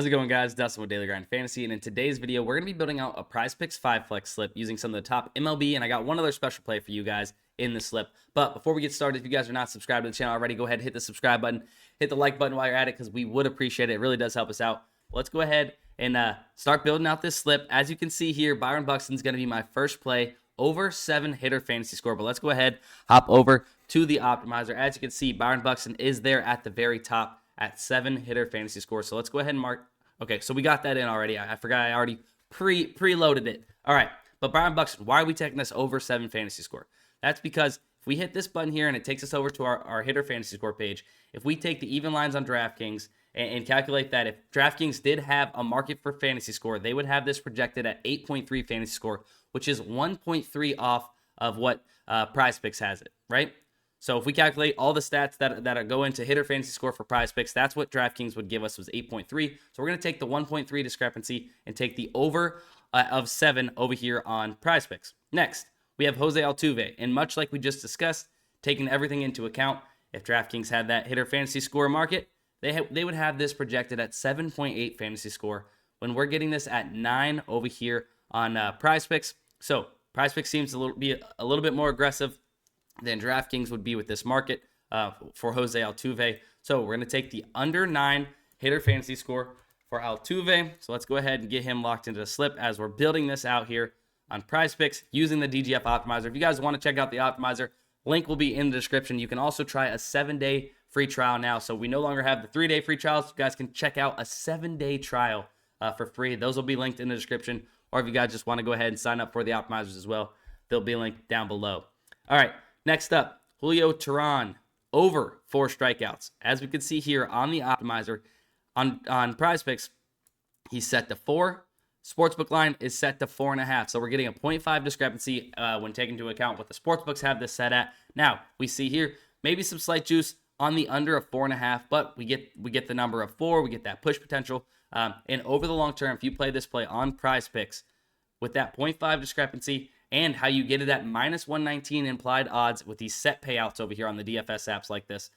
How's it going, guys? Dustin with Daily Grind Fantasy, and in today's video, we're going to be building out a PrizePicks 5 Flex slip using some of the top MLB, and I got one other special play for you guys in the slip. But before we get started, if you guys are not subscribed to the channel already, go ahead and hit the subscribe button, hit the like button while you're at it, because we would appreciate it. It really does help us out. Let's go ahead and start building out this slip. As you can see here, Byron Buxton is going to be my first play, over 7 hitter fantasy score. But let's go ahead, hop over to the optimizer. As you can see, Byron Buxton is there at the very top at 7 hitter fantasy score. So let's go ahead and mark. Okay, so we got that in already. I forgot I already preloaded it. All right, but Byron Buxton, why are we taking this over 7 fantasy score? That's because if we hit this button here and it takes us over to our hitter fantasy score page, if we take the even lines on DraftKings and calculate that, if DraftKings did have a market for fantasy score, they would have this projected at 8.3 fantasy score, which is 1.3 off of what PrizePicks has it, right? So if we calculate all the stats that go into hitter fantasy score for PrizePicks, that's what DraftKings would give us, was 8.3. So we're going to take the 1.3 discrepancy and take the over of 7 over here on PrizePicks. Next, we have Jose Altuve. And much like we just discussed, taking everything into account, if DraftKings had that hitter fantasy score market, they would have this projected at 7.8 fantasy score when we're getting this at 9 over here on PrizePicks. So PrizePicks seems to be a little bit more aggressive than DraftKings would be with this market for Jose Altuve. So we're going to take the under 9 hitter fantasy score for Altuve. So let's go ahead and get him locked into the slip as we're building this out here on PrizePicks using the DGF Optimizer. If you guys want to check out the Optimizer, link will be in the description. You can also try a 7-day free trial now. So we no longer have the 3-day free trials. You guys can check out a 7-day trial for free. Those will be linked in the description. Or if you guys just want to go ahead and sign up for the Optimizers as well, they'll be linked down below. All right. Next up, Julio Teheran, over 4 strikeouts. As we can see here on the optimizer, on PrizePicks, he's set to 4. Sportsbook line is set to 4.5. So we're getting a 0.5 discrepancy when taking into account what the sportsbooks have this set at. Now, we see here maybe some slight juice on the under of 4.5, but we get the number of 4. We get that push potential. And over the long term, if you play this play on PrizePicks with that 0.5 discrepancy, and how you get it at minus 119 implied odds with these set payouts over here on the DFS apps like this,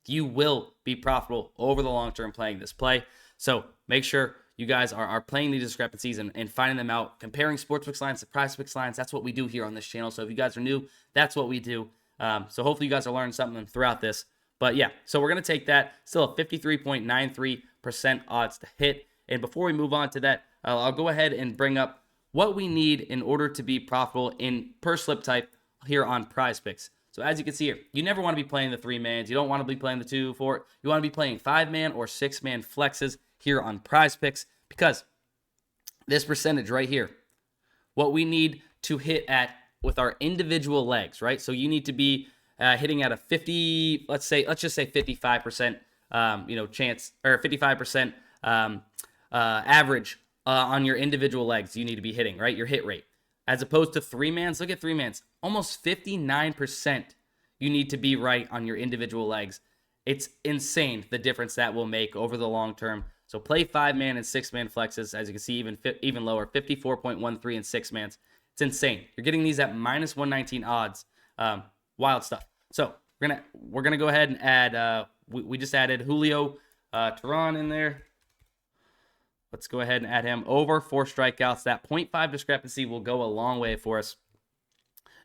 you will be profitable over the long term playing this play. So make sure you guys are playing these discrepancies and finding them out, comparing sportsbooks lines to PrizePicks lines. That's what we do here on this channel. So if you guys are new, that's what we do. So hopefully you guys are learning something throughout this. But yeah, so we're going to take that. Still a 53.93% odds to hit. And before we move on to that, I'll go ahead and bring up what we need in order to be profitable in per slip type here on PrizePicks. So as you can see here, you never want to be playing the 3-mans. You don't want to be playing the 2, 4. You want to be playing 5-man or 6-man flexes here on PrizePicks, because this percentage right here, what we need to hit at with our individual legs, right? So you need to be hitting at a 50, let's just say 55%, chance, or 55% average on your individual legs you need to be hitting, right? Your hit rate. As opposed to 3-mans, look at 3-mans. Almost 59% you need to be right on your individual legs. It's insane the difference that will make over the long term. So play 5-man and 6-man flexes. As you can see, even lower, 54.13 and 6-mans. It's insane. You're getting these at minus 119 odds. Wild stuff. So we're gonna go ahead and add. We just added Julio Teheran in there. Let's go ahead and add him over 4 strikeouts. That 0.5 discrepancy will go a long way for us.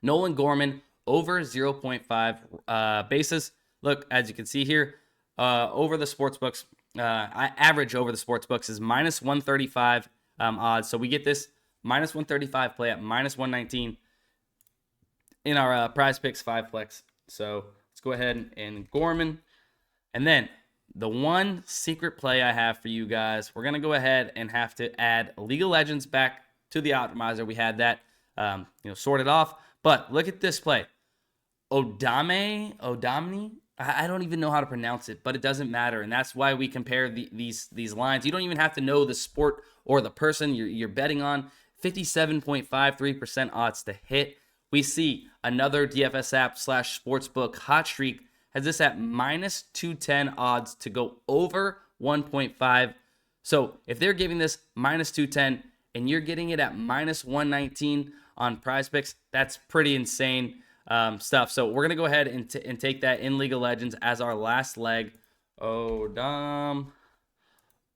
Nolan Gorman over 0.5 bases. Look, as you can see here, over the sportsbooks, average over the sportsbooks is minus 135 odds. So we get this minus 135 play at minus 119 in our PrizePicks 5 flex. So let's go ahead and Gorman. And then the one secret play I have for you guys, we're going to go ahead and have to add League of Legends back to the optimizer. We had that sorted off. But look at this play. Odamni, I don't even know how to pronounce it, but it doesn't matter. And that's why we compare these lines. You don't even have to know the sport or the person you're betting on. 57.53% odds to hit. We see another DFS app / sportsbook hot streak has this at minus 210 odds to go over 1.5. So if they're giving this minus 210 and you're getting it at minus 119 on PrizePicks, that's pretty insane stuff. So we're going to go ahead and take that in League of Legends as our last leg.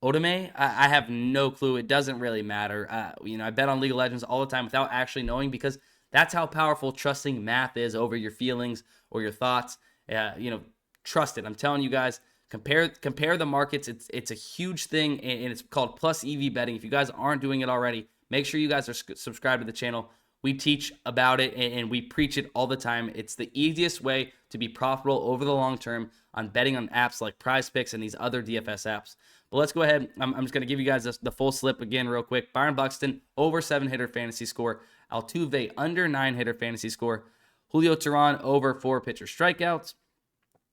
Otame, I have no clue. It doesn't really matter. I bet on League of Legends all the time without actually knowing, because that's how powerful trusting math is over your feelings or your thoughts. Trust it. I'm telling you guys, compare the markets. It's a huge thing, and it's called plus EV betting. If you guys aren't doing it already, make sure you guys are subscribed to the channel. We teach about it and we preach it all the time. It's the easiest way to be profitable over the long term on betting on apps like PrizePicks and these other DFS apps. But let's go ahead. I'm just going to give you guys the full slip again real quick. Byron Buxton, over 7-hitter fantasy score. Altuve, under 9-hitter fantasy score. Julio Teheran, over 4-pitcher strikeouts.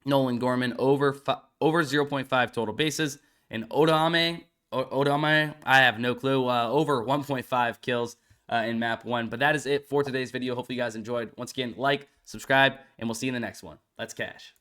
Nolan Gorman, over 0.5 total bases. And Otame, I have no clue, over 1.5 kills in map 1. But that is it for today's video. Hopefully you guys enjoyed. Once again, like, subscribe, and we'll see you in the next one. Let's cash.